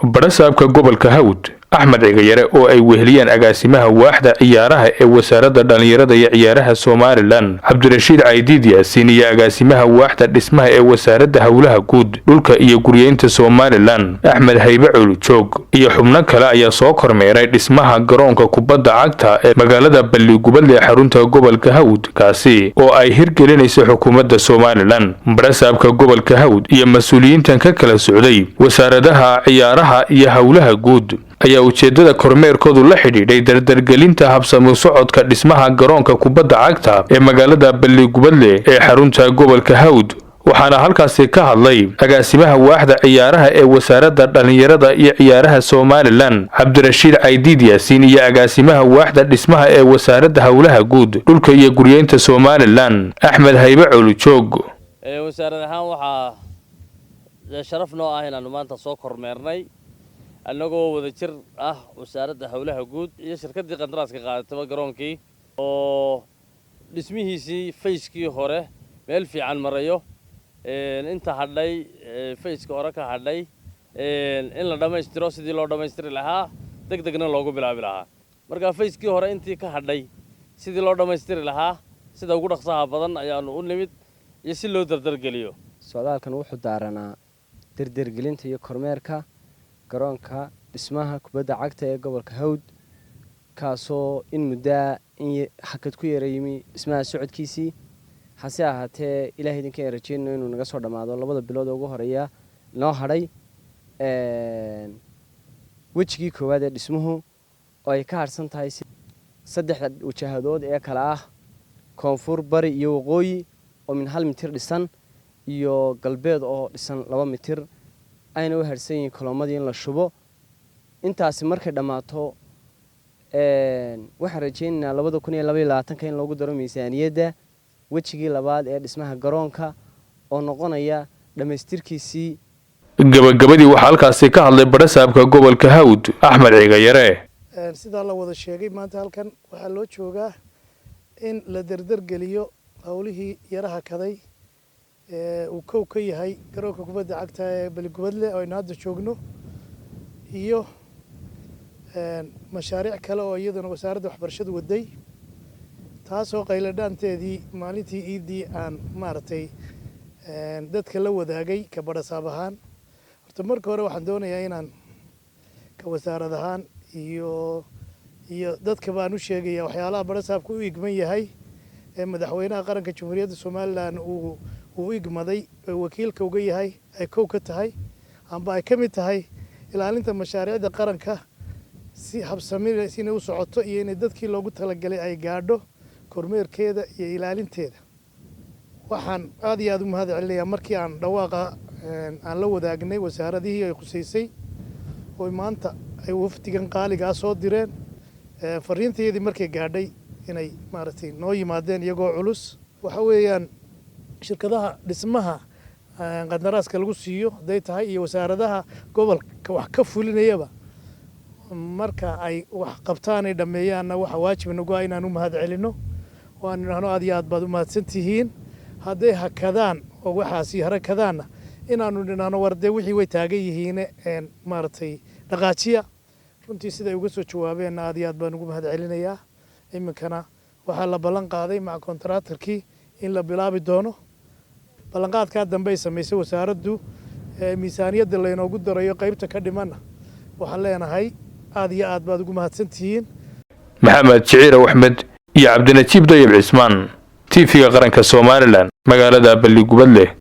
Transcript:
barasaabka gobolka Hawd Axmed Cigayare oo ay weheliyeen agaasimaha waaxda ciyaaraha ee wasaaradda dhalinyarada iyo ciyaaraha Soomaaliland Cabdirashiid Caydiid Yaasiin iyo agaasimaha waaxda dhismaha ee wasaaradda hawlaha guud dhulka iyo guryeynta Soomaaliland Axmed Haybe Culujoog iyo xubno kale ayaa soo kormeeray dhismaha garoonka kubadda cagta ee magaalada Balligubadle ee xarunta gobolka Hawd kaasi oo ay hirgelinayso xukuumadda Soomaaliland barasaabka gobolka Hawd iyo mas'uuliyiintan ka kala socday wasaaradaha ciyaaraha iyo hawlaha guud ayaa ujeedada kormeerkoodu la xidhiidhay dardargelinta habsami socodka dhismaha garoonka kubadda cagta ee magaalada Balligubadle ee xarunta gobolka Hawd waxaana halkaasi ka hadlay agaasimaha waaxda ciyaaraha ee wasaaradda dhalinyarada iyo ciyaaraha Soomaaliland Cabdirashiid Caydiid Yaasiin iyo agaasimaha waaxda dhismaha ee wasaaradda hawlaha guud dhulka iyo guryeynta Soomaaliland Axmed Haybe Culujoog wasaaradahan waxa sharaf noo ah inaan maanta soo kormeernay annagoo wada jir ah wasaaradda hawlaha guud iyo shirkaddii qandaraaska qaadatay garoonkii oo dhismihiisii fayskii hore meel fiican marayo inta hadhay fayska hore ka hadhay in la dhammaystiro sidii loo dhammaystiri lahaa degdegna loogu bilaabi lahaa marka fayskii hore intii ka hadhay sidii loo dhammaystiri lahaa sida ugu dhaqsaha badan ayaanu u nimid iyo si loo dardargeliyo socdaalkan wuxuu daaranaa dardargelinta iyo kormeerka garoonka dhismaha kubadda cagta ee gobolka Hawd kaasoo in muddo in xakad ku yeeraymi dhismaha socodkiisii hase ahaatee ilaahay idinka rajeynayno inuu naga soo dhamaado labada bilood ugu horeeya noo hadhay wajigii koowaad ee dhismuhu oo ay ka harsan tahay saddexda wajahadood ee kala ah koonfur bari iyo waqooyi oo min 1 mitir dhisan iyo galbeed oo dhisan 2 mitir ayna u harsan yihiin koloomadii in la shubo intaasi markay dhamaato waxaan rajeynaynaa 2022 in loogu daro miisaaniyadda wajigii labaad ee dhismaha garoonka oo noqonaya dhamaystirkiisii gabagabadii waxa halkaasi ka hadlay barasaabka gobolka Hawd Axmed Cigayare sida la wada sheegay maanta halkan waxa loo joogaa in la dardargeliyo hawlihii yaraha kaday uu kow ka yahay garoonka kubadda cagta ee Balligubadle oo aynu hadda joogno iyo mashaariic kale oo iyaduna wasaaradda waxbarashadu waday taasoo qayladhaanteedii maalintii iidii aan maartay dadka la wadaagay ka barasaab ahaan horta marka hore waxaan doonayaa inaan ka wasaarad ahaan iyo dadka baan u sheegaya waxyaalaha barasaabku u igman yahay ee madaxweynaha qaranka Jamhuuriyadda Soomaaliland uu igmaday wakiilka uga yahay ay kow ka tahay amba ay ka mid tahay ilaalinta mashaariicda qaranka si habsami si inay u socoto iyo in dadkii loogu talagalay ay gaadho kormeerkeeda iyo ilaalinteeda waxaan aad iyo aad u mahad celinayaa markii aan dhawaaqa aan la wadaagnay wasaaradihii ay khuseysay oo maanta ay wafdigan qaaliga soo direen fariinteedii markay gaadhay inay maartay noo yimaadeen iyagoo culus waxa weeyaan shirkadaha dhismaha qandaraaska lagu siiyo haday tahay iyo wasaaradaha gobolka wax ka fulinayaba marka ay wax qabtaan ay dhameeyaanna waxa waajib nagu ah inaan u mahad celino waan inaanu aad iyo aad baad u mahadsantihiin hadday hakadaan oo waxaasi harakadaanna inaanu dhinaano warde wixii way taagan yihiin maartay dhaqaajiya runtii siday uga soo jawaabeen aad iyo aad baan ugu mahad celinayaa iminkana waxaa la ballan qaaday mac kontaraatarkii in la bilaabi doono ballanqaadka dambe ay sameysay wasaaraddu miisaaniyadda la inoogu darayo qaybta ka dhimanna waxaan leenahay aad iyo aad baad ugu mahadsantihiin Maxamed Jiciir Axmed iyo Cabdinajiib Dayib Cismaan TV-ga qaranka Soomaaliland magaalada Balligubadle